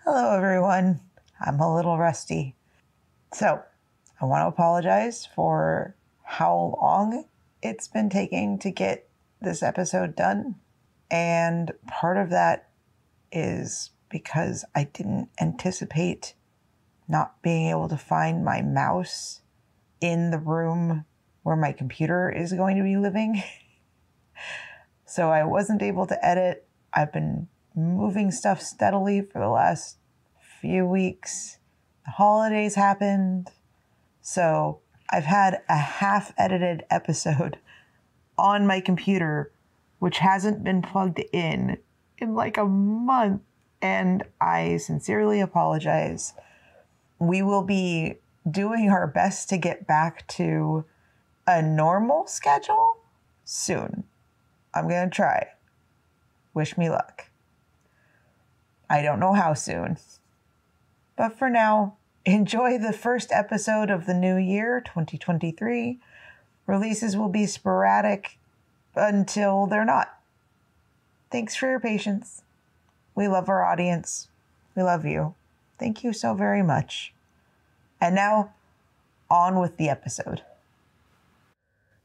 Hello, everyone. I'm a little rusty. So, I want to apologize for how long it's been taking to get this episode done. And part of that is because I didn't anticipate not being able to find my mouse in the room where my computer is going to be living. So I wasn't able to edit. I've been moving stuff steadily for the last few weeks. The holidays happened. So I've had a half-edited episode on my computer, which hasn't been plugged in like a month. And I sincerely apologize. We will be doing our best to get back to a normal schedule soon. I'm going to try. Wish me luck. I don't know how soon. But for now, enjoy the first episode of the new year, 2023. Releases will be sporadic until they're not. Thanks for your patience. We love our audience. We love you. Thank you so very much. And now, on with the episode.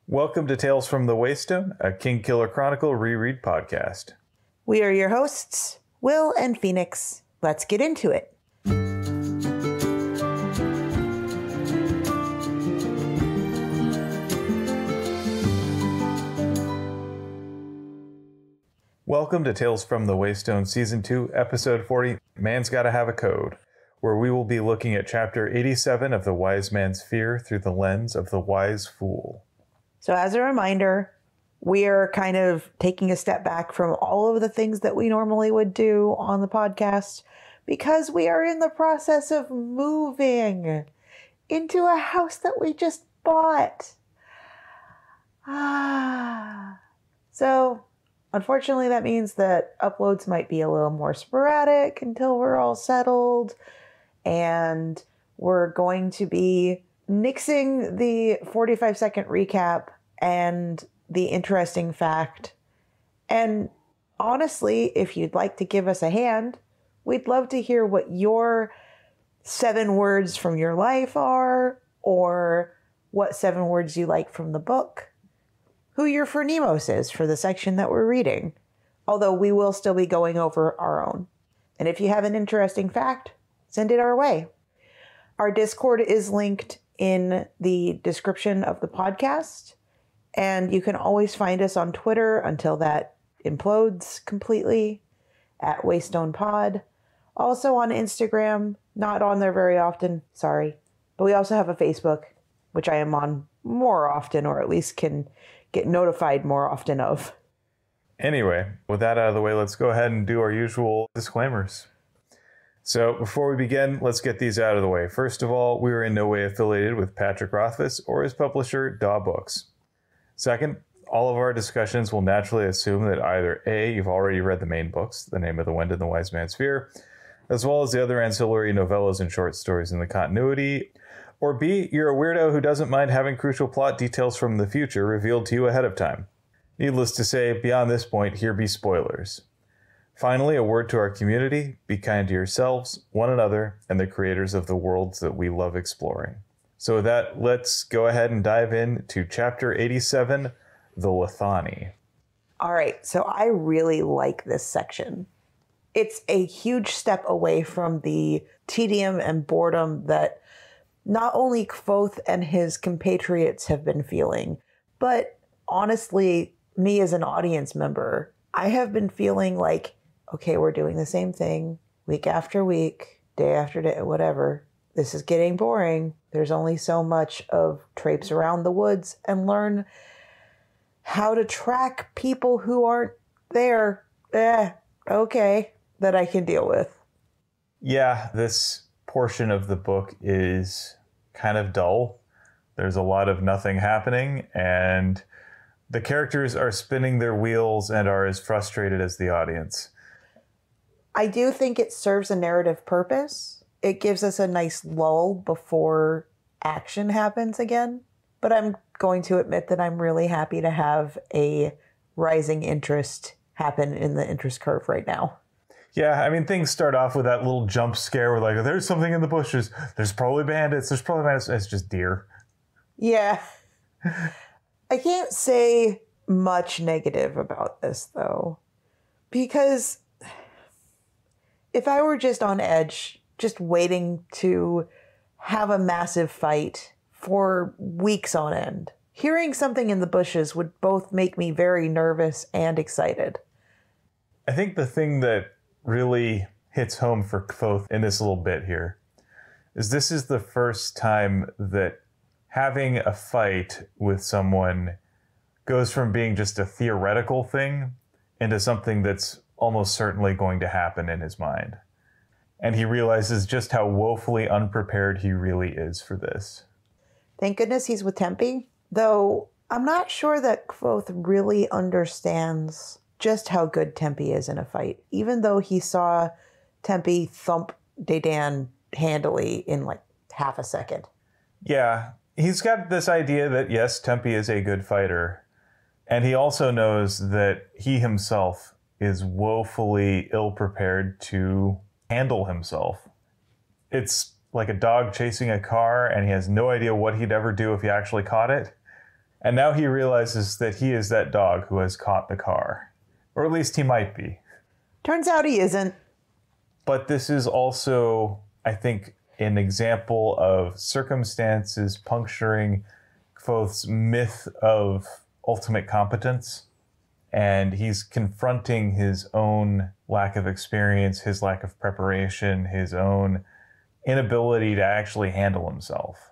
Welcome to Tales from the Waystone, a King Killer Chronicle reread podcast. We are your hosts, Will and Phoenix. Let's get into it. Welcome to Tales from the Waystone Season 2, Episode 40, Man's Gotta Have a Code, where we will be looking at Chapter 87 of The Wise Man's Fear through the lens of the Wise Fool. So as a reminder, we are kind of taking a step back from all of the things that we normally would do on the podcast because we are in the process of moving into a house that we just bought. So unfortunately, that means that uploads might be a little more sporadic until we're all settled. And we're going to be nixing the 45-second recap and the interesting fact. And honestly, if you'd like to give us a hand, we'd love to hear what your 7 words from your life are, or what 7 words you like from the book, who your Phronimos is for the section that we're reading, although we will still be going over our own. And if you have an interesting fact, send it our way. Our Discord is linked in the description of the podcast, and you can always find us on Twitter until that implodes completely at Waystone Pod. Also on Instagram, not on there very often, sorry. But we also have a Facebook, which I am on more often, or at least can get notified more often of. Anyway, with that out of the way, let's go ahead and do our usual disclaimers. So before we begin, let's get these out of the way. First of all, we are in no way affiliated with Patrick Rothfuss or his publisher, Daw Books. Second, all of our discussions will naturally assume that either A, you've already read the main books, The Name of the Wind and The Wise Man's Fear, as well as the other ancillary novellas and short stories in the continuity, or B, you're a weirdo who doesn't mind having crucial plot details from the future revealed to you ahead of time. Needless to say, beyond this point, here be spoilers. Finally, a word to our community: be kind to yourselves, one another, and the creators of the worlds that we love exploring. So with that, let's go ahead and dive into Chapter 87, The Lithani. All right, so I really like this section. It's a huge step away from the tedium and boredom that not only Kvothe and his compatriots have been feeling, but honestly, me as an audience member, I have been feeling like, okay, we're doing the same thing week after week, day after day, whatever. This is getting boring. There's only so much of traipse around the woods and learn how to track people who aren't there. Okay, that I can deal with. Yeah, this portion of the book is kind of dull. There's a lot of nothing happening, and the characters are spinning their wheels and are as frustrated as the audience. I do think it serves a narrative purpose. It gives us a nice lull before action happens again. But I'm going to admit that I'm really happy to have a rising interest happen in the interest curve right now. Yeah, I mean, things start off with that little jump scare where, like, there's something in the bushes. There's probably bandits. There's probably bandits. It's just deer. Yeah. I can't say much negative about this, though, because if I were just on edge, just waiting to have a massive fight for weeks on end, hearing something in the bushes would both make me very nervous and excited. I think the thing that really hits home for Kvothe in this little bit here is this is the first time that having a fight with someone goes from being just a theoretical thing into something that's almost certainly going to happen in his mind. And he realizes just how woefully unprepared he really is for this. Thank goodness he's with Tempe, though I'm not sure that Kvothe really understands just how good Tempe is in a fight, even though he saw Tempe thump Dedan handily in like half a second. Yeah, he's got this idea that, yes, Tempe is a good fighter. And he also knows that he himself is woefully ill-prepared to handle himself. It's like a dog chasing a car, and he has no idea what he'd ever do if he actually caught it. And now he realizes that he is that dog who has caught the car. Or at least he might be. Turns out he isn't. But this is also, I think, an example of circumstances puncturing Kvothe's myth of ultimate competence. And he's confronting his own lack of experience, his lack of preparation, his own inability to actually handle himself.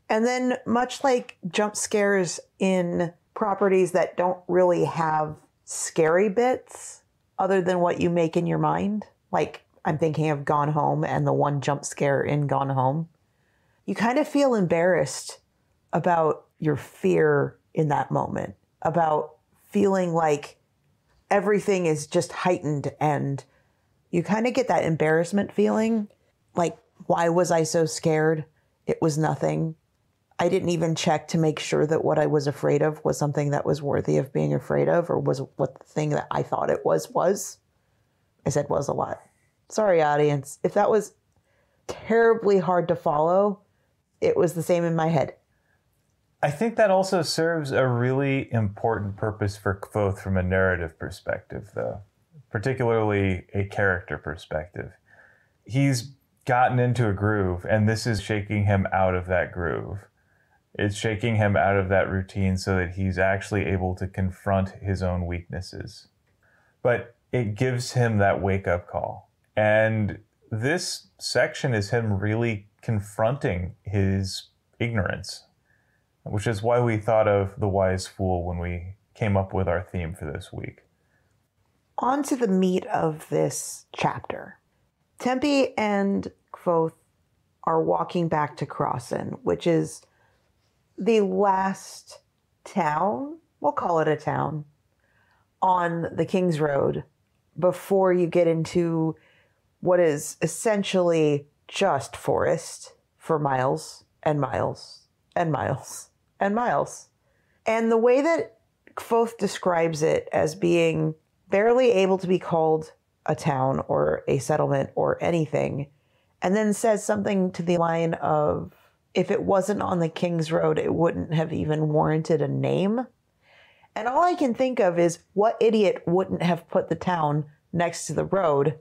And then, much like jump scares in properties that don't really have scary bits other than what you make in your mind, like I'm thinking of Gone Home and the one jump scare in Gone Home, you kind of feel embarrassed about your fear in that moment, about feeling like everything is just heightened, and you kind of get that embarrassment feeling, like, why was I so scared? It was nothing. I didn't even check to make sure that what I was afraid of was something that was worthy of being afraid of, or was what the thing that I thought it was. I said was a lot. Sorry, audience. If that was terribly hard to follow, it was the same in my head. I think that also serves a really important purpose for Kvothe from a narrative perspective, though, particularly a character perspective. He's gotten into a groove, and this is shaking him out of that groove. It's shaking him out of that routine so that he's actually able to confront his own weaknesses. But it gives him that wake-up call. And this section is him really confronting his ignorance, which is why we thought of the wise fool when we came up with our theme for this week. On to the meat of this chapter. Tempe and Kvothe are walking back to Crossan, which is the last town, we'll call it a town, on the King's Road before you get into what is essentially just forest for miles and miles and miles and miles. And the way that Kvothe describes it as being barely able to be called a town or a settlement or anything, and then says something to the line of, if it wasn't on the King's Road, it wouldn't have even warranted a name. And all I can think of is, what idiot wouldn't have put the town next to the road,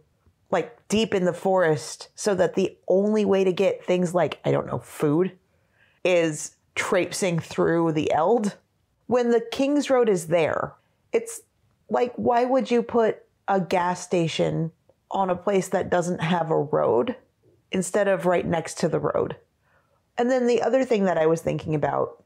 like deep in the forest, so that the only way to get things like, I don't know, food is traipsing through the Eld? When the King's Road is there, it's like, why would you put a gas station on a place that doesn't have a road instead of right next to the road? And then the other thing that I was thinking about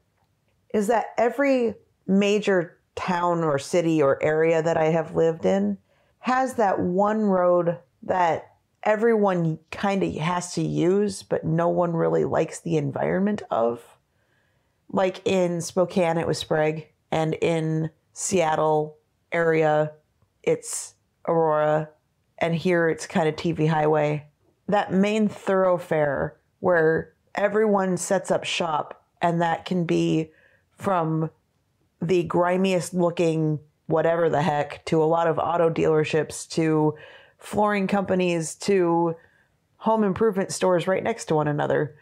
is that every major town or city or area that I have lived in has that one road that everyone kind of has to use, but no one really likes the environment of. Like in Spokane, it was Sprague, and in Seattle area, it's Aurora, and here it's kind of TV Highway. That main thoroughfare where everyone sets up shop, and that can be from the grimiest looking whatever the heck to a lot of auto dealerships to flooring companies to home improvement stores right next to one another.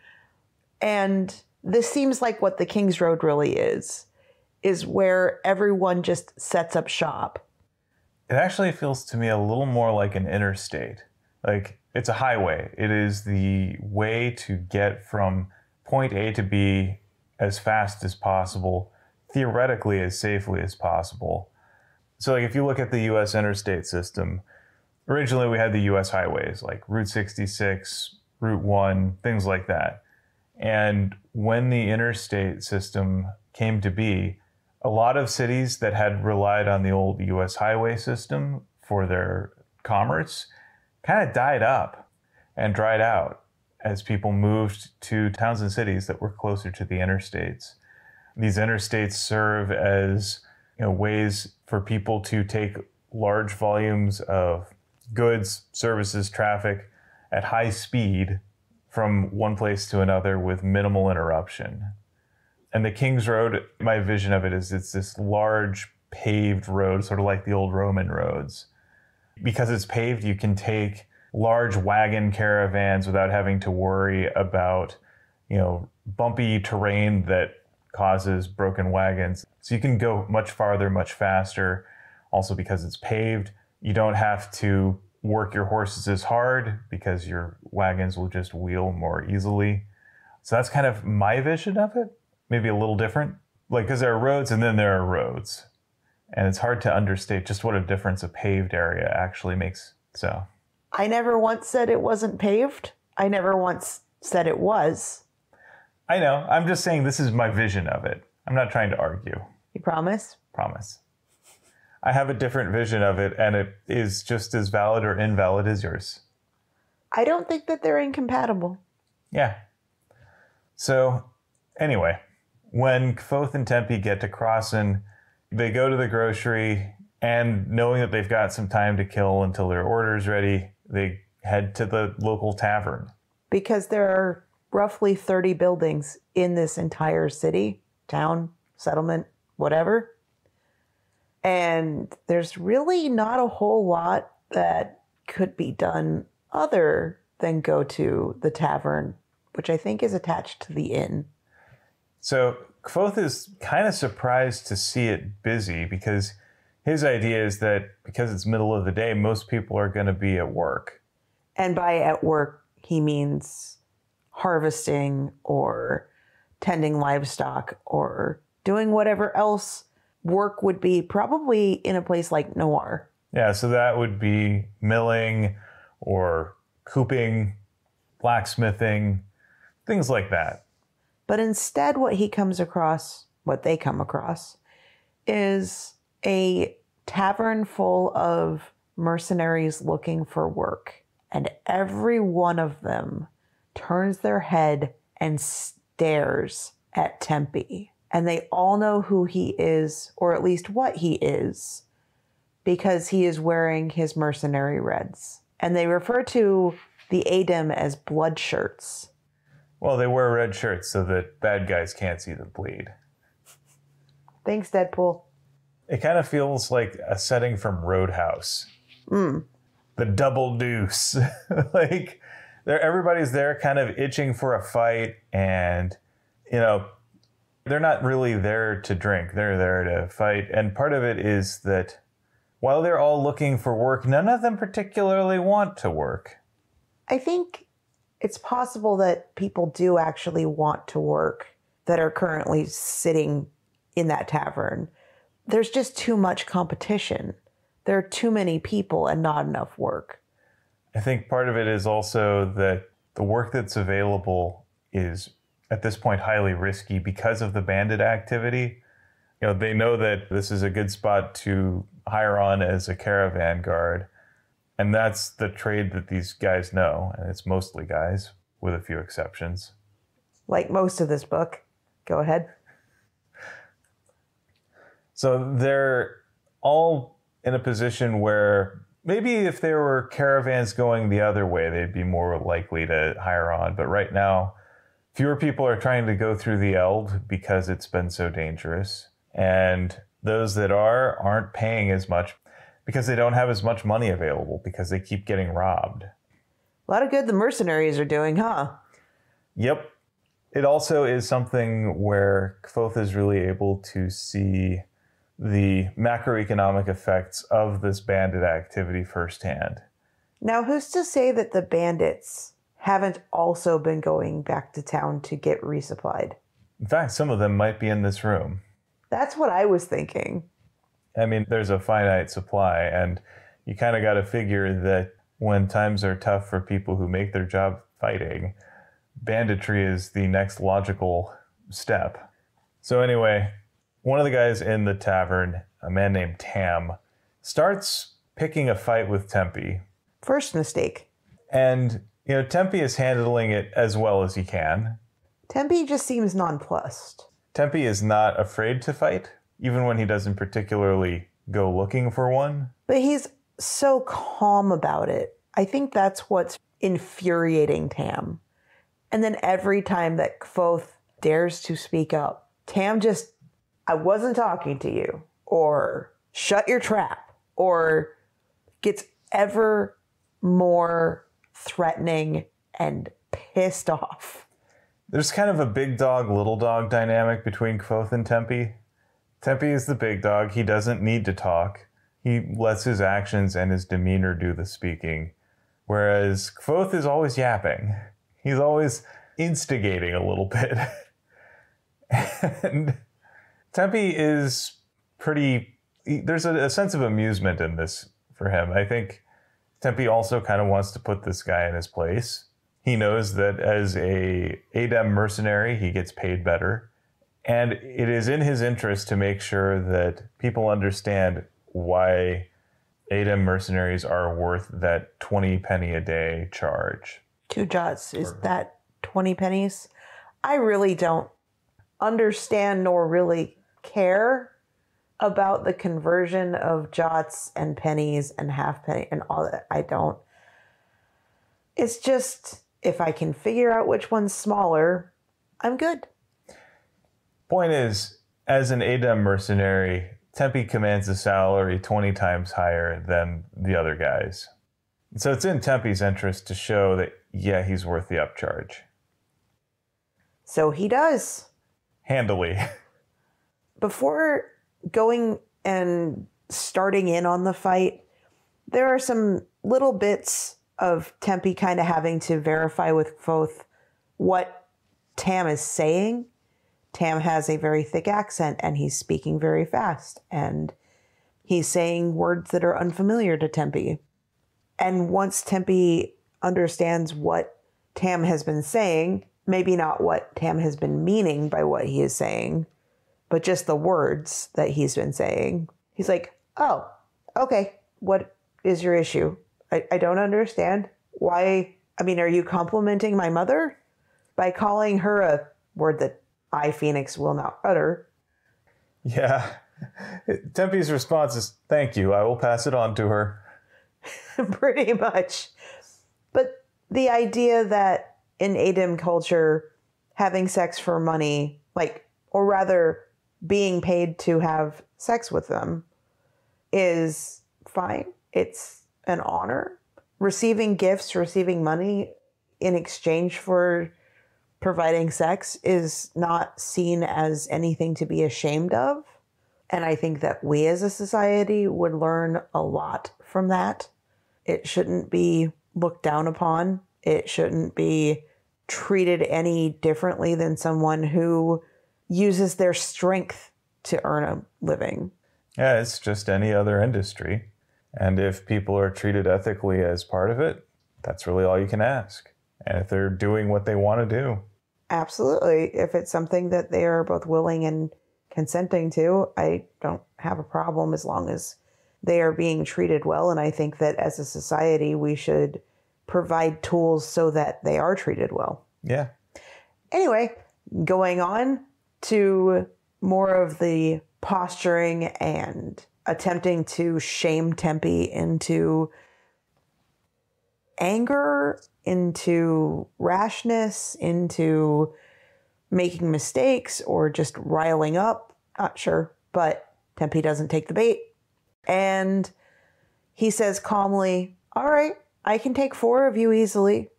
And this seems like what the King's Road really is where everyone just sets up shop. It actually feels to me a little more like an interstate. Like, it's a highway. It is the way to get from point A to B as fast as possible, theoretically as safely as possible. So like if you look at the US interstate system, originally we had the US highways like Route 66, Route 1, things like that. And when the interstate system came to be, a lot of cities that had relied on the old US highway system for their commerce kind of died up and dried out as people moved to towns and cities that were closer to the interstates. These interstates serve as, ways for people to take large volumes of goods, services, traffic at high speed from one place to another with minimal interruption. And the King's Road, my vision of it is it's this large paved road, sort of like the old Roman roads. Because it's paved, you can take large wagon caravans without having to worry about, bumpy terrain that causes broken wagons. So you can go much farther, much faster. Also because it's paved, you don't have to work your horses as hard because your wagons will just wheel more easily. So that's kind of my vision of it. Maybe a little different. Like, because there are roads and then there are roads. And it's hard to understate just what a difference a paved area actually makes. So I never once said it wasn't paved. I never once said it was. I know. I'm just saying this is my vision of it. I'm not trying to argue. You promise? Promise. I have a different vision of it, and it is just as valid or invalid as yours. I don't think that they're incompatible. Yeah. So, anyway, when Kvothe and Tempe get to Crossen, they go to the grocery, and knowing that they've got some time to kill until their order's ready, they head to the local tavern. Because there are roughly 30 buildings in this entire city, town, settlement, whatever. And there's really not a whole lot that could be done other than go to the tavern, which I think is attached to the inn. So Kvothe is kind of surprised to see it busy because his idea is that because it's middle of the day, most people are going to be at work. And by at work, he means harvesting or tending livestock or doing whatever else work would be, probably in a place like Noir. Yeah, so that would be milling or cooping, blacksmithing, things like that. But instead what they come across, is a tavern full of mercenaries looking for work. And every one of them turns their head and stares at Tempe. And they all know who he is, or at least what he is, because he is wearing his mercenary reds. And they refer to the Adem as blood shirts. Well, they wear red shirts so that bad guys can't see the bleed. Thanks, Deadpool. It kind of feels like a setting from Roadhouse. The double deuce. Like, everybody's there kind of itching for a fight, and, they're not really there to drink. They're there to fight. And part of it is that while they're all looking for work, none of them particularly want to work. I think it's possible that people do actually want to work that are currently sitting in that tavern. There's just too much competition. There are too many people and not enough work. I think part of it is also that the work that's available is at this point highly risky because of the bandit activity. They know that this is a good spot to hire on as a caravan guard. And that's the trade that these guys know. And it's mostly guys, with a few exceptions. Like most of this book. Go ahead. So they're all in a position where maybe if there were caravans going the other way, they'd be more likely to hire on. But right now, fewer people are trying to go through the Eld because it's been so dangerous. And those that aren't paying as much because they don't have as much money available because they keep getting robbed. A lot of good the mercenaries are doing, huh? Yep. It also is something where Kvothe is really able to see the macroeconomic effects of this bandit activity firsthand. Now, who's to say that the bandits haven't also been going back to town to get resupplied? In fact, some of them might be in this room. That's what I was thinking. I mean, there's a finite supply, and you kind of got to figure that when times are tough for people who make their job fighting, banditry is the next logical step. So anyway, one of the guys in the tavern, a man named Tam, starts picking a fight with Tempe. First mistake. And, Tempe is handling it as well as he can. Tempe just seems nonplussed. Tempe is not afraid to fight, even when he doesn't particularly go looking for one. But he's so calm about it. I think that's what's infuriating Tam. And then every time that Kvothe dares to speak up, Tam just, I wasn't talking to you, or shut your trap, or gets ever more threatening and pissed off. There's kind of a big dog, little dog dynamic between Kvothe and Tempe. Tempe is the big dog. He doesn't need to talk. He lets his actions and his demeanor do the speaking. Whereas Kvothe is always yapping. He's always instigating a little bit. And Tempe is there's a sense of amusement in this for him. I think Tempe also kind of wants to put this guy in his place. He knows that as a ADEM mercenary, he gets paid better. And it is in his interest to make sure that people understand why ADEM mercenaries are worth that 20 penny a day charge. 2 jots, is that 20 pennies? I really don't understand nor really care about the conversion of jots and pennies and half penny and all that. I don't. It's just, if I can figure out which one's smaller, I'm good. Point is, as an ADEM mercenary, Tempe commands a salary 20 times higher than the other guys. So it's in Tempe's interest to show that, yeah, he's worth the upcharge. So he does. Handily. Before going and starting in on the fight, there are some little bits of Tempe kind of having to verify with Kvothe what Tam is saying. Tam has a very thick accent and he's speaking very fast and he's saying words that are unfamiliar to Tempe. And once Tempe understands what Tam has been saying, maybe not what Tam has been meaning by what he is saying, but just the words that he's been saying, he's like, oh, okay, what is your issue? I don't understand. Why? I mean, are you complimenting my mother by calling her a word that I, Phoenix, will not utter? Yeah. Tempe's response is, thank you, I will pass it on to her. Pretty much. But the idea that in ADEM culture, having sex for money, or rather being paid to have sex with them, is fine. It's an honor. Receiving gifts, receiving money in exchange for providing sex is not seen as anything to be ashamed of. And I think that we as a society would learn a lot from that. It shouldn't be looked down upon. It shouldn't be treated any differently than someone who uses their strength to earn a living. Yeah, it's just any other industry. And if people are treated ethically as part of it, that's really all you can ask. And if they're doing what they want to do. Absolutely. If it's something that they are both willing and consenting to, I don't have a problem as long as they are being treated well. And I think that as a society, we should provide tools so that they are treated well. Yeah. Anyway, going on to more of the posturing and attempting to shame Tempe into anger, into rashness, into making mistakes, or just riling up. Not sure, but Tempe doesn't take the bait. And He says calmly, all right, I can take 4 of you easily.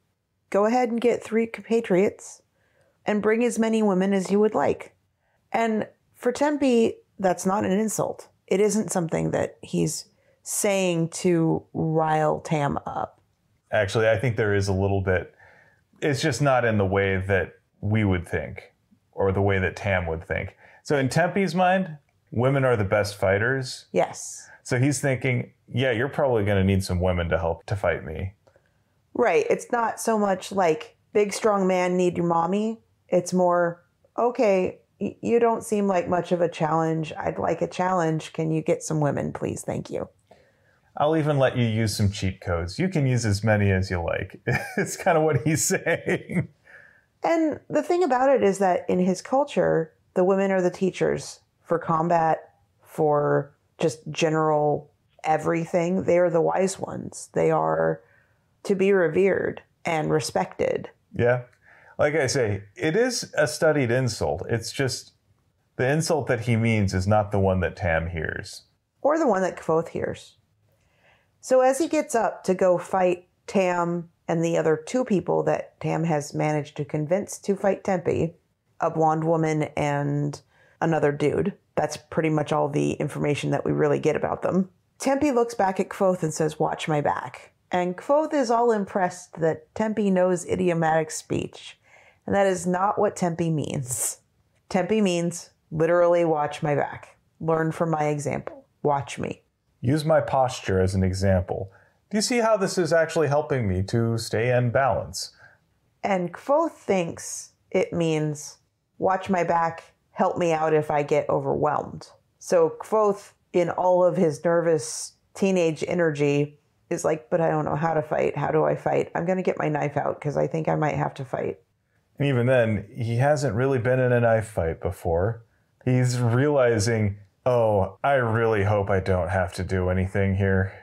Go ahead and get 3 compatriots and bring as many women as you would like. And for Tempe, that's not an insult. It isn't something that he's saying to rile Tam up. Actually, I think there is a little bit. It's just not in the way that we would think or the way that Tam would think. So in Tempe's mind, women are the best fighters. Yes. So he's thinking, yeah, you're probably going to need some women to help to fight me. Right. It's not so much like big, strong man need your mommy. It's more, okay, you don't seem like much of a challenge. I'd like a challenge. Can you get some women, please? Thank you. I'll even let you use some cheat codes. You can use as many as you like. It's kind of what he's saying. And the thing about it is that in his culture, the women are the teachers for combat, for just general everything. They are the wise ones. They are to be revered and respected. Yeah. Like I say, it is a studied insult. It's just the insult that he means is not the one that Tam hears. Or the one that Kvothe hears. So as he gets up to go fight Tam and the other 2 people that Tam has managed to convince to fight Tempe, a blonde woman and another dude. That's pretty much all the information that we really get about them. Tempe looks back at Kvothe and says, watch my back. And Kvothe is all impressed that Tempe knows idiomatic speech. And that is not what Tempe means. Tempe means literally watch my back. Learn from my example. Watch me. Use my posture as an example. Do you see how this is actually helping me to stay in balance? And Kvothe thinks it means watch my back, help me out if I get overwhelmed. So Kvothe, in all of his nervous teenage energy, is like, but I don't know how to fight. How do I fight? I'm going to get my knife out because I think I might have to fight. And even then, he hasn't really been in a knife fight before. He's realizing, oh, I really hope I don't have to do anything here.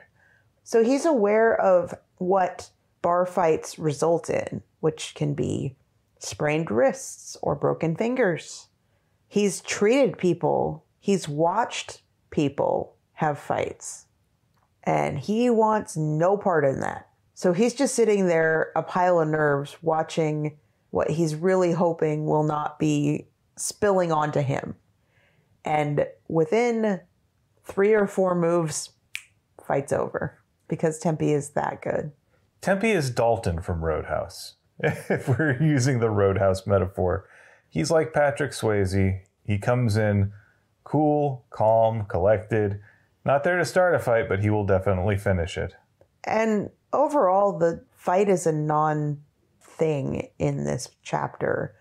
So he's aware of what bar fights result in, which can be sprained wrists or broken fingers. He's treated people, he's watched people have fights, and he wants no part in that. So he's just sitting there, a pile of nerves, watching what he's really hoping will not be spilling onto him. And within 3 or 4 moves, fight's over. Because Tempe is that good. Tempe is Dalton from Roadhouse. If we're using the Roadhouse metaphor, he's like Patrick Swayze. He comes in cool, calm, collected. Not there to start a fight, but he will definitely finish it. And overall, the fight is a non-thing in this chapter.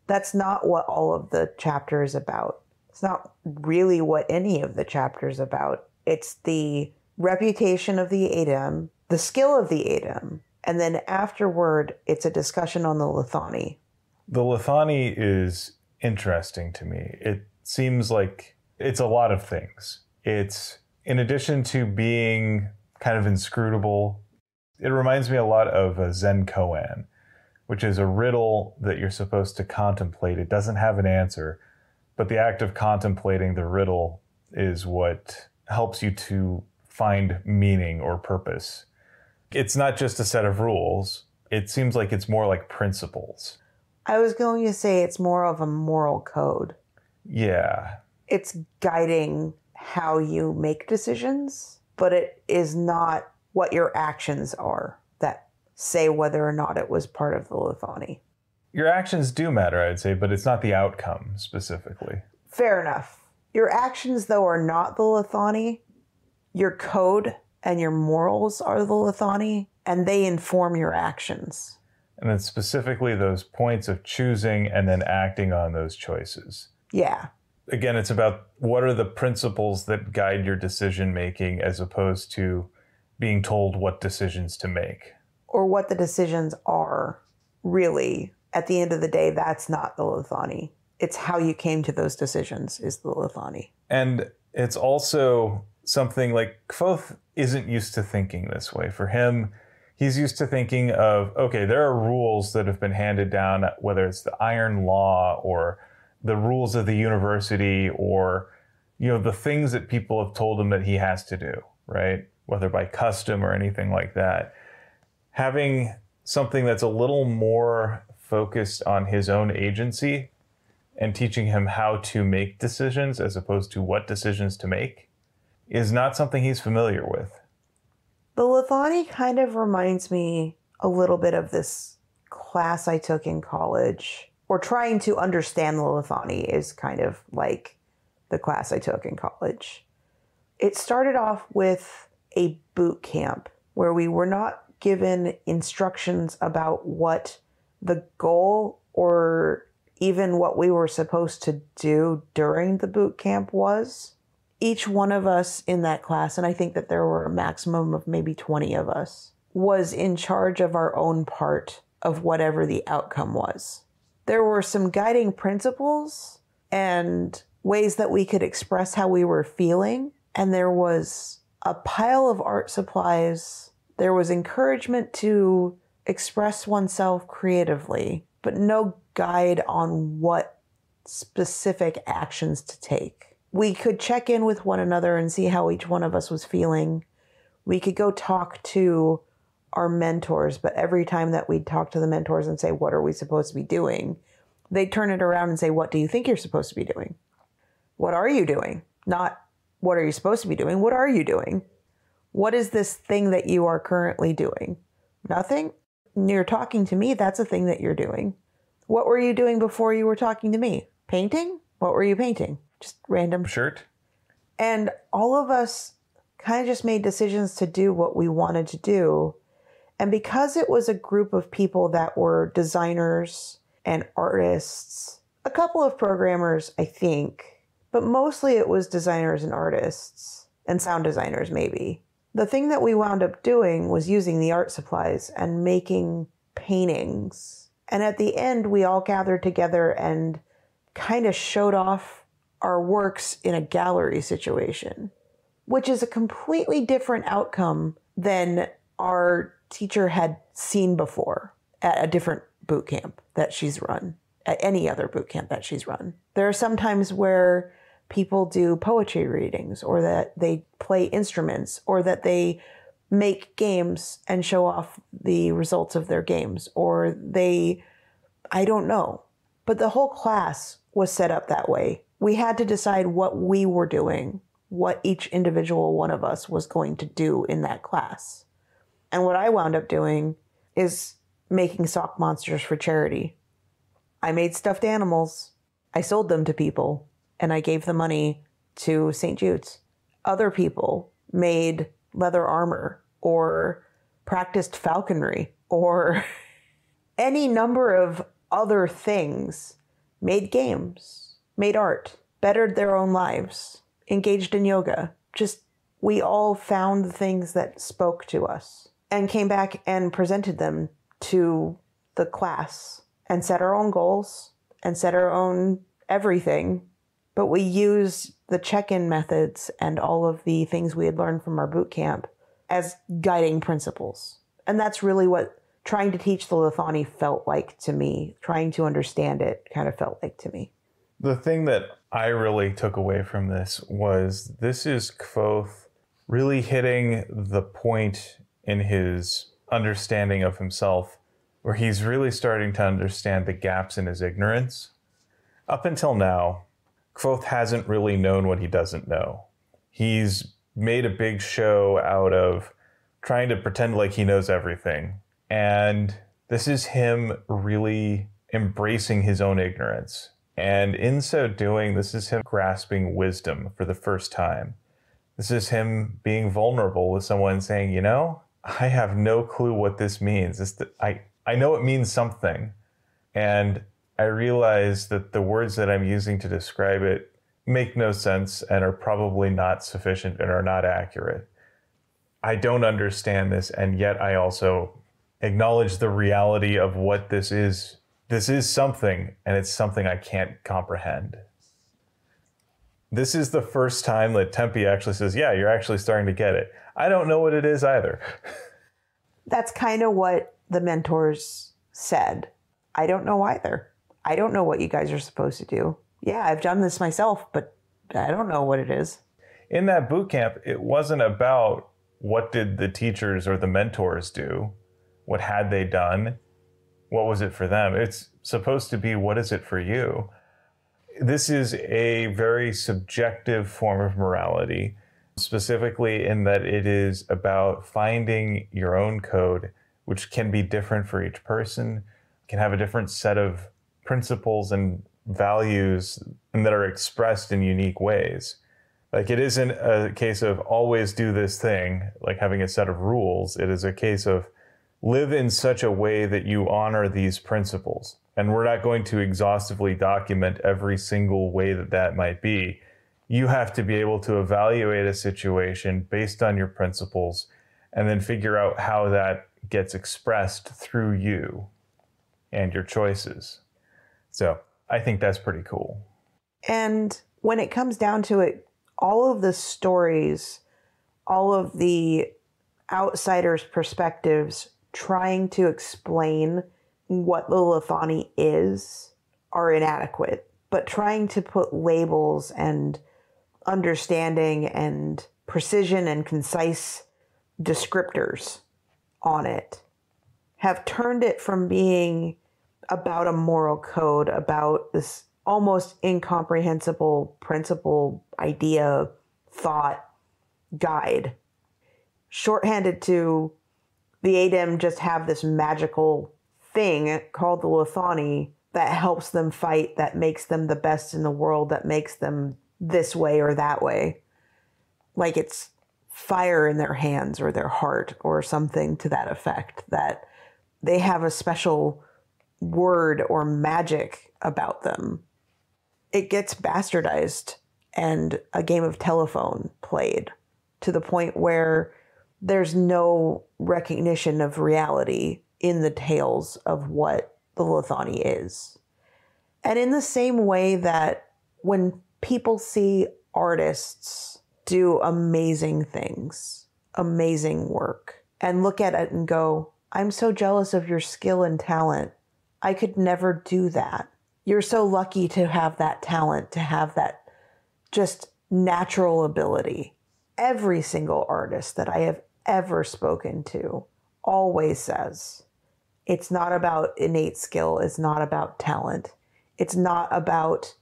That's not what all of the chapter is about. It's not really what any of the chapter is about. It's the reputation of the Adem, the skill of the Adem, and then afterward, it's a discussion on the Lithani. The Lithani is interesting to me. It seems like it's a lot of things. It's, in addition to being kind of inscrutable, it reminds me a lot of a Zen koan, which is a riddle that you're supposed to contemplate. It doesn't have an answer, but the act of contemplating the riddle is what helps you to find meaning or purpose. It's not just a set of rules. It seems like it's more like principles. I was going to say it's more of a moral code. Yeah. It's guiding how you make decisions, but it is not what your actions are that say whether or not it was part of the Lithani. Your actions do matter, I'd say, but it's not the outcome specifically. Fair enough. Your actions, though, are not the Lithani. Your code and your morals are the Lithani, and they inform your actions. And then specifically those points of choosing and then acting on those choices. Yeah. Again, it's about what are the principles that guide your decision making as opposed to being told what decisions to make. Or what the decisions are. Really, at the end of the day, that's not the Lithani. It's how you came to those decisions is the Lithani. And it's also something like Kvothe isn't used to thinking this way. For him, he's used to thinking of, okay, there are rules that have been handed down, whether it's the iron law or the rules of the university or, you know, the things that people have told him that he has to do, right? whether by custom or anything like that. Having something that's a little more focused on his own agency and teaching him how to make decisions as opposed to what decisions to make is not something he's familiar with. The Lithani kind of reminds me a little bit of this class I took in college, or trying to understand the Lithani is kind of like the class I took in college. It started off with a boot camp where we were not given instructions about what the goal or even what we were supposed to do during the boot camp was. Each one of us in that class, and I think that there were a maximum of maybe 20 of us, was in charge of our own part of whatever the outcome was. There were some guiding principles and ways that we could express how we were feeling, and there was a pile of art supplies. There was encouragement to express oneself creatively, but no guide on what specific actions to take. We could check in with one another and see how each one of us was feeling. We could go talk to our mentors, but every time that we'd talk to the mentors and say, what are we supposed to be doing? They'd turn it around and say, what do you think you're supposed to be doing? What are you doing? Not what are you supposed to be doing? What are you doing? What is this thing that you are currently doing? Nothing? You're talking to me. That's a thing that you're doing. What were you doing before you were talking to me? Painting? What were you painting? Just random shirt. And all of us kind of just made decisions to do what we wanted to do. And because it was a group of people that were designers and artists, a couple of programmers, I think, but mostly it was designers and artists and sound designers, maybe. The thing that we wound up doing was using the art supplies and making paintings. And at the end, we all gathered together and kind of showed off our works in a gallery situation, which is a completely different outcome than our teacher had seen before at a different boot camp that she's run, at any other boot camp that she's run. There are some times where people do poetry readings, or that they play instruments, or that they make games and show off the results of their games, or I don't know. But the whole class was set up that way. We had to decide what we were doing, what each individual one of us was going to do in that class. And what I wound up doing is making sock monsters for charity. I made stuffed animals. I sold them to people, and I gave the money to St. Jude's. Other people made leather armor, or practiced falconry, or any number of other things, made games, made art, bettered their own lives, engaged in yoga. Just, we all found the things that spoke to us and came back and presented them to the class and set our own goals and set our own everything. But we used the check-in methods and all of the things we had learned from our boot camp as guiding principles. And that's really what trying to teach the Lithani felt like to me. Trying to understand it kind of felt like to me. The thing that I really took away from this is Kvothe really hitting the point in his understanding of himself where he's really starting to understand the gaps in his ignorance. Up until now, Kvothe hasn't really known what he doesn't know. He's made a big show out of trying to pretend like he knows everything. And this is him really embracing his own ignorance. And in so doing, this is him grasping wisdom for the first time. This is him being vulnerable with someone saying, I have no clue what this means. I know it means something. And I realize that the words that I'm using to describe it make no sense and are probably not sufficient and are not accurate. I don't understand this, and yet I also acknowledge the reality of what this is. This is something, and it's something I can't comprehend. This is the first time that Tempe actually says, yeah, you're actually starting to get it. I don't know what it is either. That's kind of what the mentors said. I don't know either. I don't know what you guys are supposed to do. Yeah, I've done this myself, but I don't know what it is. In that boot camp, it wasn't about what did the teachers or the mentors do? What had they done? What was it for them? It's supposed to be, what is it for you? This is a very subjective form of morality, specifically in that it is about finding your own code, which can be different for each person, can have a different set of principles and values and that are expressed in unique ways. Like, it isn't a case of always do this thing, like having a set of rules. It is a case of live in such a way that you honor these principles. And we're not going to exhaustively document every single way that that might be. You have to be able to evaluate a situation based on your principles and then figure out how that gets expressed through you and your choices. So I think that's pretty cool. And when it comes down to it, all of the stories, all of the outsiders' perspectives trying to explain what the Lethani is are inadequate. But trying to put labels and understanding and precision and concise descriptors on it have turned it from being about a moral code, about this almost incomprehensible principle, idea, thought, guide, shorthanded to the Adem just have this magical thing called the Lethani that helps them fight, that makes them the best in the world, that makes them this way or that way. Like it's fire in their hands or their heart or something to that effect, that they have a special word or magic about them. It gets bastardized and a game of telephone played to the point where there's no recognition of reality in the tales of what the Lethani is. And in the same way that when people see artists do amazing things, amazing work, and look at it and go, I'm so jealous of your skill and talent. I could never do that. You're so lucky to have that talent, to have that just natural ability. Every single artist that I have ever spoken to always says, it's not about innate skill. It's not about talent. It's not about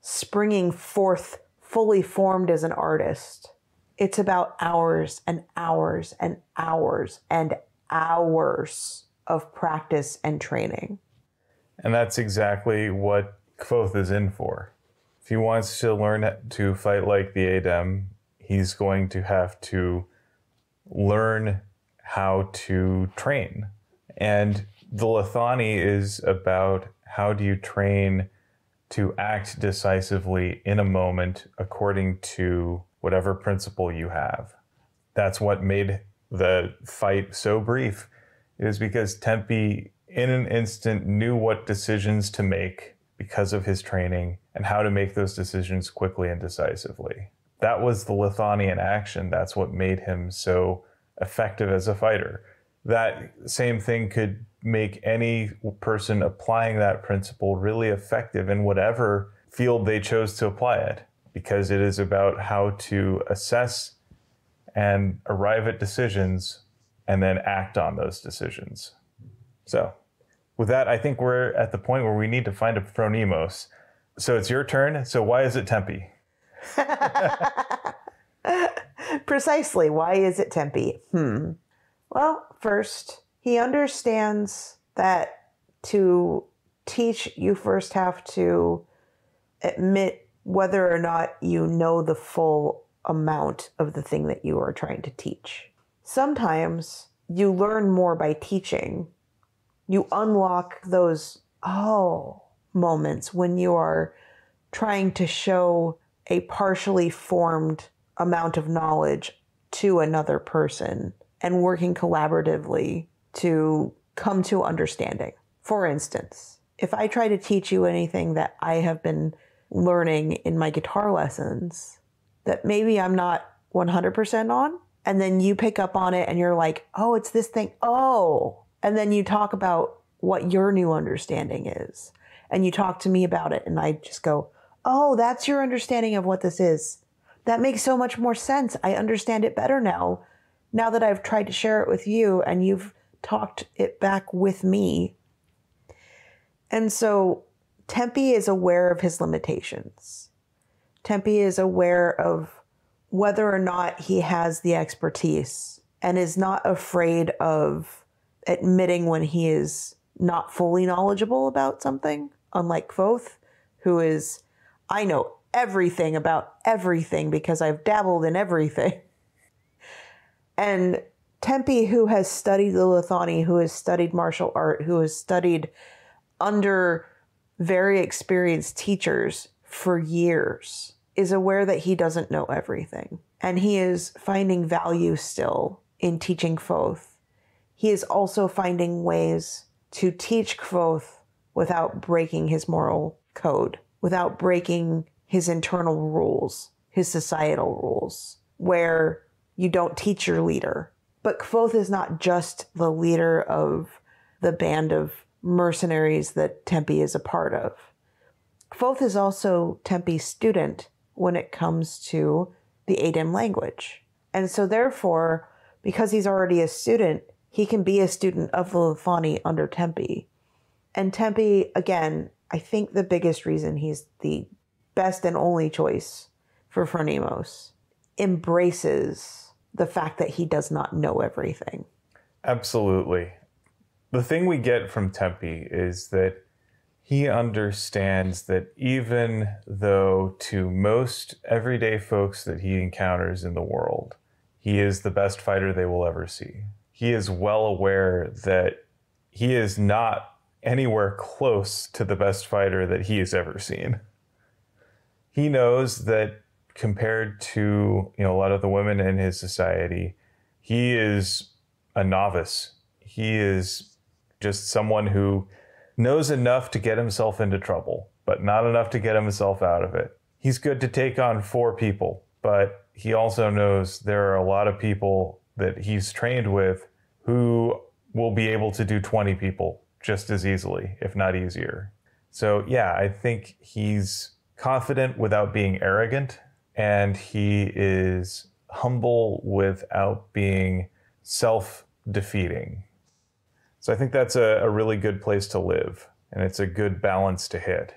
springing forth fully formed as an artist. It's about hours and hours and hours and hours of practice and training. And that's exactly what Kvothe is in for. If he wants to learn to fight like the Adem, he's going to have to learn how to train. And the Lethani is about how do you train to act decisively in a moment according to whatever principle you have. That's what made the fight so brief, is because Tempi in an instant knew what decisions to make because of his training and how to make those decisions quickly and decisively. That was the Lethani in action. That's what made him so effective as a fighter. That same thing could make any person applying that principle really effective in whatever field they chose to apply it, because it is about how to assess and arrive at decisions and then act on those decisions. So with that, I think we're at the point where we need to find a Phronimos. So it's your turn. So why is it Tempi? Precisely. Why is it Tempi? Well, first, he understands that to teach, you first have to admit whether or not you know the full amount of the thing that you are trying to teach. Sometimes you learn more by teaching. You unlock those moments when you are trying to show a partially formed amount of knowledge to another person and working collaboratively to come to understanding. For instance, if I try to teach you anything that I have been learning in my guitar lessons that maybe I'm not 100% on, and then you pick up on it and you're like, oh, it's this thing. Oh, and then you talk about what your new understanding is. And you talk to me about it and I just go, oh, that's your understanding of what this is. That makes so much more sense. I understand it better now now that I've tried to share it with you and you've talked it back with me. And so Tempe is aware of his limitations. Tempe is aware of whether or not he has the expertise and is not afraid of admitting when he is not fully knowledgeable about something, unlike Kvothe, who is, I know everything about everything because I've dabbled in everything. And Tempe, who has studied the Lithani, who has studied martial art, who has studied under very experienced teachers for years, is aware that he doesn't know everything. And he is finding value still in teaching Kvothe. He is also finding ways to teach Kvothe without breaking his moral code, without breaking his internal rules, his societal rules, where you don't teach your leader. But Kvothe is not just the leader of the band of mercenaries that Tempe is a part of. Kvothe is also Tempe's student when it comes to the Adem language. And so therefore, because he's already a student, he can be a student of the Lithani under Tempe. And Tempe, again, I think the biggest reason he's the best and only choice for Phronimos, embraces the fact that he does not know everything. Absolutely. The thing we get from Tempe is that he understands that even though to most everyday folks that he encounters in the world, he is the best fighter they will ever see. He is well aware that he is not anywhere close to the best fighter that he has ever seen. He knows that compared to, a lot of the women in his society, he is a novice. He is just someone who knows enough to get himself into trouble, but not enough to get himself out of it. He's good to take on 4 people, but he also knows there are a lot of people that he's trained with who will be able to do 20 people just as easily, if not easier. So yeah, I think he's confident without being arrogant, and he is humble without being self-defeating. So I think that's a really good place to live, and it's a good balance to hit.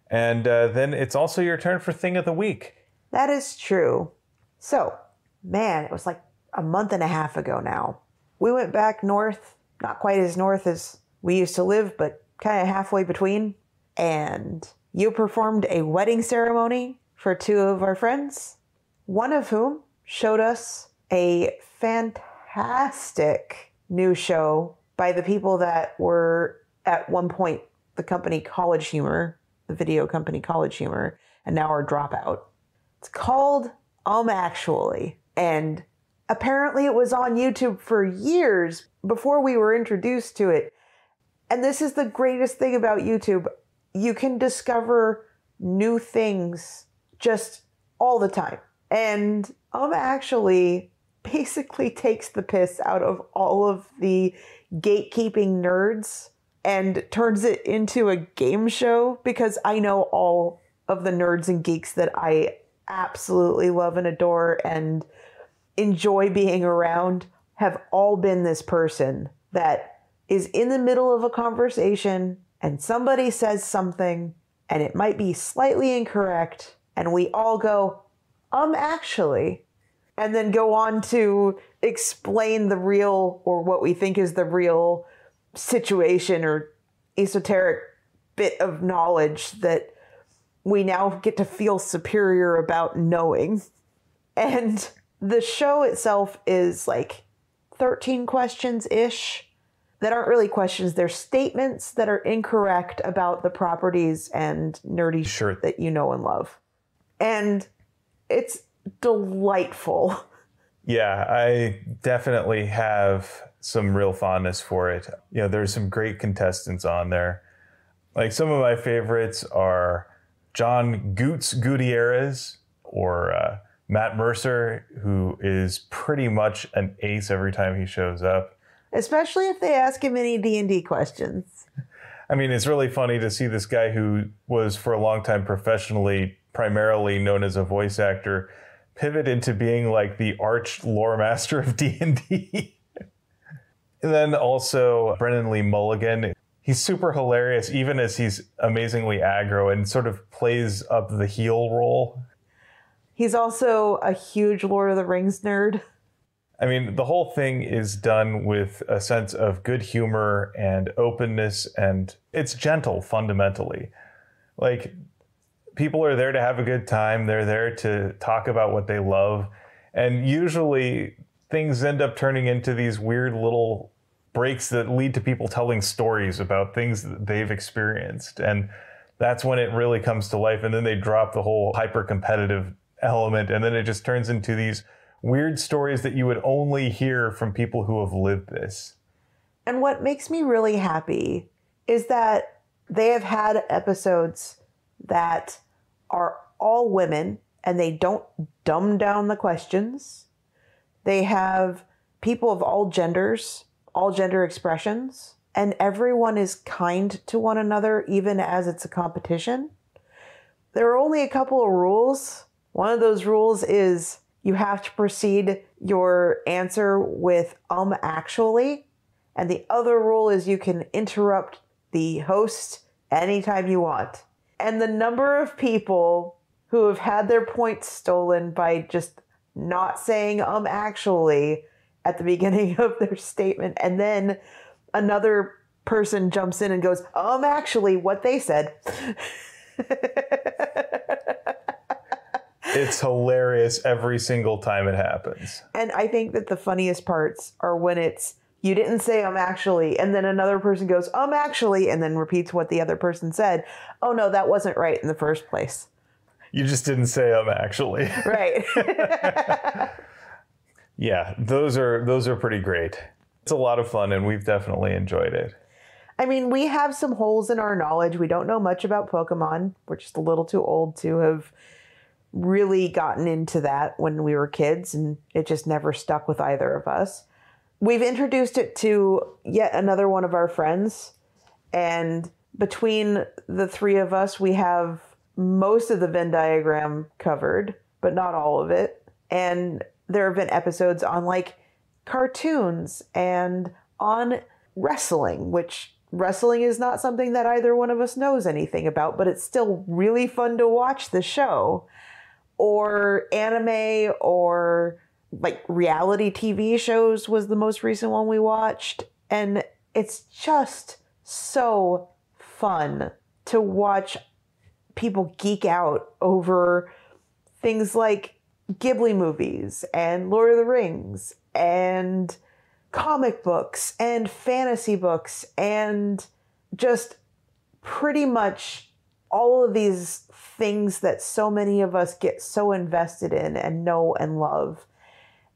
And then it's also your turn for Thing of the Week. That is true. So, man, it was like a month and a half ago now. We went back north, not quite as north as we used to live, but kind of halfway between. And you performed a wedding ceremony for 2 of our friends, one of whom showed us a fantastic new show by the people that were at one point the company College Humor, the video company College Humor, and now are Dropout. It's called Actually. And apparently it was on YouTube for years before we were introduced to it. And this is the greatest thing about YouTube. You can discover new things just all the time. And Actually basically takes the piss out of all of the gatekeeping nerds and turns it into a game show, because I know all of the nerds and geeks that I absolutely love and adore and enjoy being around have all been this person that is in the middle of a conversation and somebody says something and it might be slightly incorrect and we all go, actually, and then go on to explain the real, or what we think is the real situation or esoteric bit of knowledge that we now get to feel superior about knowing. And the show itself is like 13 questions-ish that aren't really questions. They're statements that are incorrect about the properties and nerdy shit that you know and love. And it's delightful. Yeah, I definitely have some real fondness for it. There's some great contestants on there. Like, some of my favorites are John Goots Gutierrez, or Matt Mercer, who is pretty much an ace every time he shows up. Especially if they ask him any D&D questions. I mean, it's really funny to see this guy who was for a long time primarily known as a voice actor, pivot into being like the arch lore master of D&D. And then also Brennan Lee Mulligan. He's super hilarious, even as he's amazingly aggro and sort of plays up the heel role. He's also a huge Lord of the Rings nerd. I mean, the whole thing is done with a sense of good humor and openness, and it's gentle fundamentally. Like, people are there to have a good time. They're there to talk about what they love. And usually things end up turning into these weird little breaks that lead to people telling stories about things that they've experienced. And that's when it really comes to life. And then they drop the whole hyper-competitive element. And then it just turns into these weird stories that you would only hear from people who have lived this. And what makes me really happy is that they have had episodes that are all women and they don't dumb down the questions. They have people of all genders, all gender expressions, and everyone is kind to one another, even as it's a competition. There are only a couple of rules. One of those rules is you have to precede your answer with actually. And the other rule is you can interrupt the host anytime you want. And the number of people who have had their points stolen by just not saying actually at the beginning of their statement, and then another person jumps in and goes, actually, what they said. It's hilarious every single time it happens. And I think that the funniest parts are when it's, you didn't say actually, and then another person goes, actually, and then repeats what the other person said. Oh no, that wasn't right in the first place. You just didn't say actually. Right. Yeah, those are pretty great. It's a lot of fun and we've definitely enjoyed it. I mean, we have some holes in our knowledge. We don't know much about Pokemon. We're just a little too old to have really gotten into that when we were kids, and it just never stuck with either of us. We've introduced it to yet another one of our friends, and between the three of us, we have most of the Venn diagram covered, but not all of it. And there have been episodes on like cartoons and on wrestling, which wrestling is not something that either one of us knows anything about, but it's still really fun to watch the show. Or anime, or like reality TV shows was the most recent one we watched. And it's just so fun to watch people geek out over things like Ghibli movies and Lord of the Rings and comic books and fantasy books and just pretty much all of these things that so many of us get so invested in and know and love.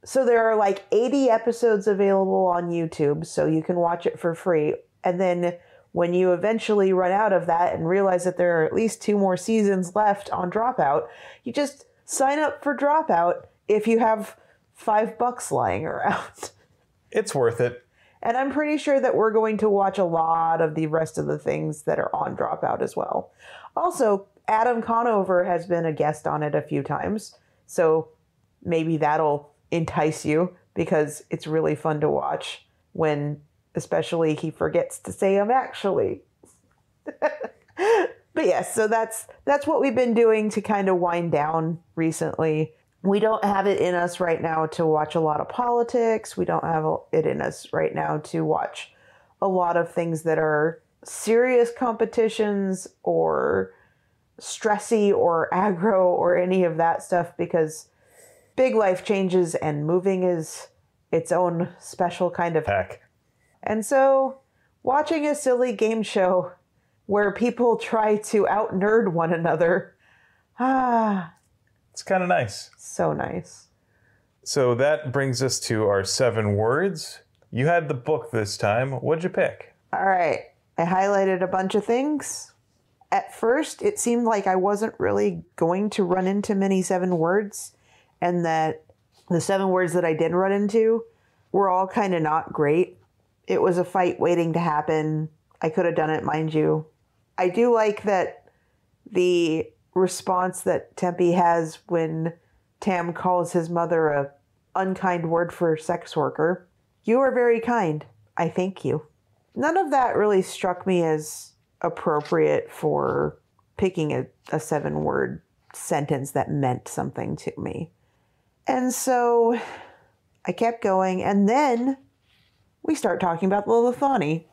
So there are like 80 episodes available on YouTube, so you can watch it for free. And then when you eventually run out of that and realize that there are at least 2 more seasons left on Dropout, you just sign up for Dropout if you have $5 lying around. It's worth it. And I'm pretty sure that we're going to watch a lot of the rest of the things that are on Dropout as well. Also, Adam Conover has been a guest on it a few times, so maybe that'll entice you, because it's really fun to watch when especially he forgets to say actually. But yes, so that's what we've been doing to kind of wind down recently. We don't have it in us right now to watch a lot of politics. We don't have it in us right now to watch a lot of things that are serious competitions or stressy or aggro or any of that stuff, because big life changes and moving is its own special kind of heck. And so watching a silly game show where people try to out-nerd one another, it's kind of nice. So nice. So that brings us to our 7 words. You had the book this time. What'd you pick? All right. I highlighted a bunch of things. At first, it seemed like I wasn't really going to run into many 7 words, and that the 7 words that I did run into were all kind of not great. It was a fight waiting to happen. I could have done it, mind you. I do like that the response that Tempe has when Tam calls his mother a unkind word for sex worker. You are very kind. I thank you. None of that really struck me as appropriate for picking a 7-word sentence that meant something to me. And so I kept going, and then we start talking about the Lithani.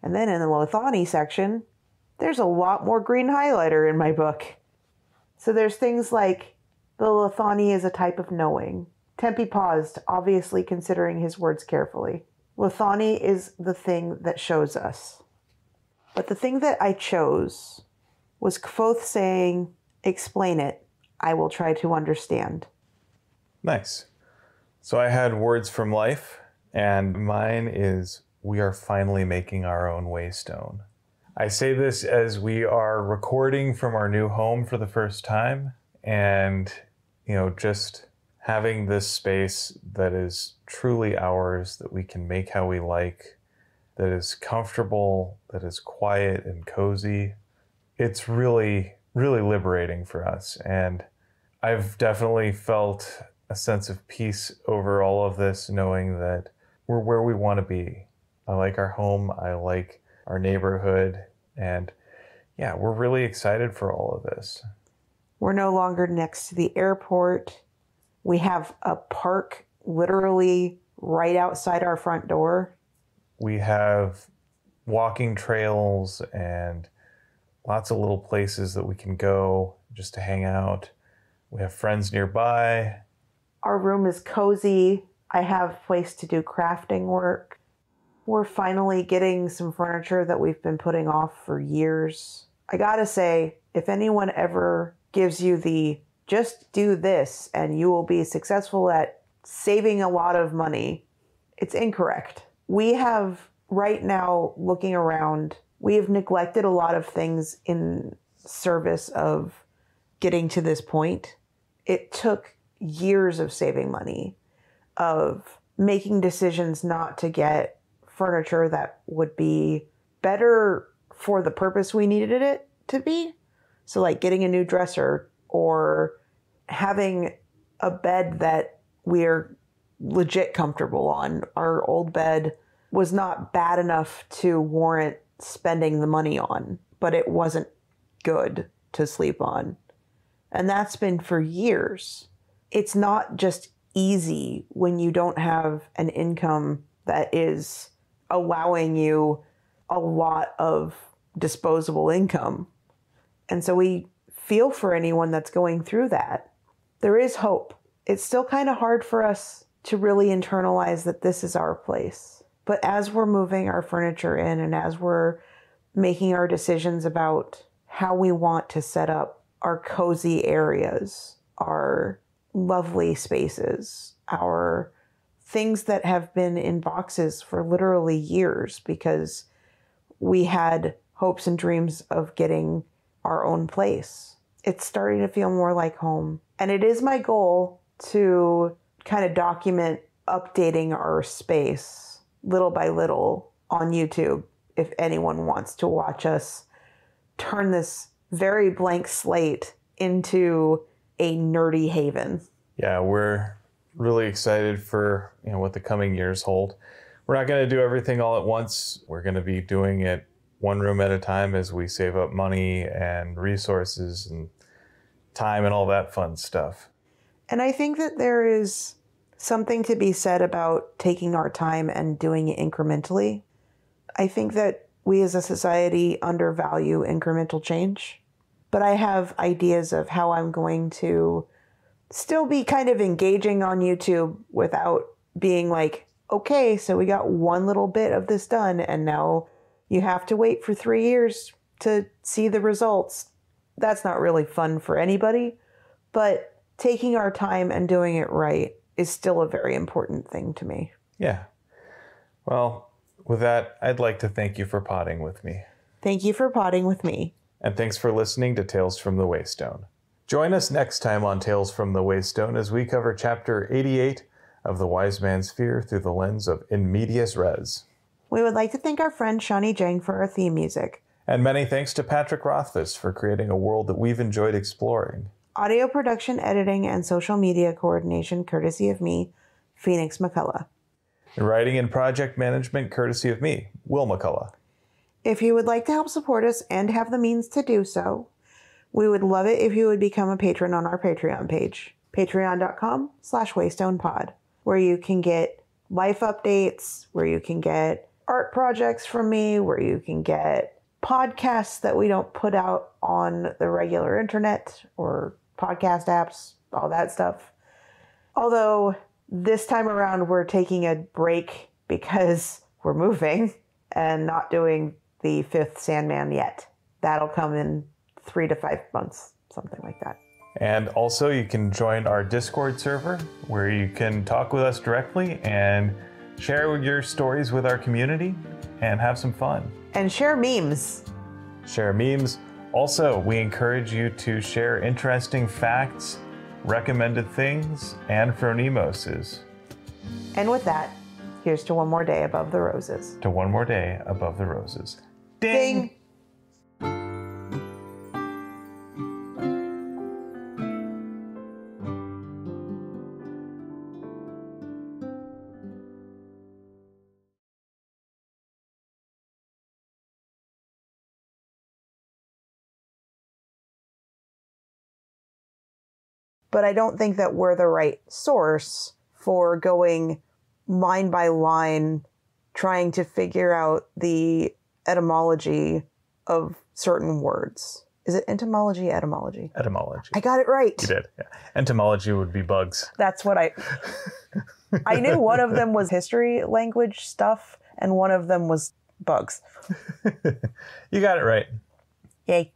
And then in the Lithani section, there's a lot more green highlighter in my book. So there's things like, the Lithani is a type of knowing. Tempe paused, obviously considering his words carefully. Lithani is the thing that shows us. But the thing that I chose was Kvothe saying, explain it. I will try to understand. Nice. So I had words from life, and mine is, we are finally making our own Waystone. I say this as we are recording from our new home for the first time, and, just having this space that is truly ours, that we can make how we like, that is comfortable, that is quiet and cozy. It's really, really liberating for us. And I've definitely felt a sense of peace over all of this, knowing that we're where we want to be. I like our home. I like our neighborhood. And yeah, we're really excited for all of this. We're no longer next to the airport. We have a park literally right outside our front door. We have walking trails and lots of little places that we can go just to hang out. We have friends nearby. Our room is cozy. I have a place to do crafting work. We're finally getting some furniture that we've been putting off for years. I gotta say, if anyone ever gives you the just do this and you will be successful at saving a lot of money, it's incorrect. We have right now, looking around, we have neglected a lot of things in service of getting to this point. It took years of saving money, of making decisions not to get furniture that would be better for the purpose we needed it to be. So like getting a new dresser or having a bed that we're legit comfortable on. Our old bed was not bad enough to warrant spending the money on, but it wasn't good to sleep on. And that's been for years. It's not just easy when you don't have an income that is allowing you a lot of disposable income. And so we feel for anyone that's going through that. There is hope. It's still kind of hard for us to really internalize that this is our place. But as we're moving our furniture in and as we're making our decisions about how we want to set up our cozy areas, our lovely spaces, our things that have been in boxes for literally years because we had hopes and dreams of getting our own place. It's starting to feel more like home. And it is my goal to kind of document updating our space little by little on YouTube if anyone wants to watch us turn this very blank slate into a nerdy haven. Yeah, we're really excited for what the coming years hold. We're not going to do everything all at once. We're going to be doing it one room at a time as we save up money and resources and time and all that fun stuff. And I think that there is something to be said about taking our time and doing it incrementally. I think that we as a society undervalue incremental change, but I have ideas of how I'm going to still be kind of engaging on YouTube without being like, okay, so we got one little bit of this done and now you have to wait for 3 years to see the results. That's not really fun for anybody, but taking our time and doing it right is still a very important thing to me. Yeah. Well, with that, I'd like to thank you for potting with me. Thank you for potting with me. And thanks for listening to Tales from the Waystone. Join us next time on Tales from the Waystone as we cover Chapter 88 of The Wise Man's Fear through the lens of In Medias Res. We would like to thank our friend Shawnee Jang for our theme music. And many thanks to Patrick Rothfuss for creating a world that we've enjoyed exploring. Audio production, editing, and social media coordination courtesy of me, Phoenix McCullough. Writing and project management courtesy of me, Will McCullough. If you would like to help support us and have the means to do so, we would love it if you would become a patron on our Patreon page, patreon.com/waystonepod, where you can get life updates, where you can get art projects from me, where you can get podcasts that we don't put out on the regular internet or podcast apps, all that stuff. Although this time around we're taking a break because we're moving and not doing the 5th Sandman yet. That'll come in 3 to 5 months, something like that. And also you can join our Discord server where you can talk with us directly and share your stories with our community and have some fun. And share memes. Share memes. Also, we encourage you to share interesting facts, recommended things, and phronimoses. And with that, here's to one more day above the roses. To one more day above the roses. Ding! But I don't think that we're the right source for going line by line, trying to figure out the etymology of certain words. Is it entomology, etymology? Etymology. I got it right. You did, yeah. Entomology would be bugs. That's what I knew one of them was history language stuff, and one of them was bugs. You got it right. Yay.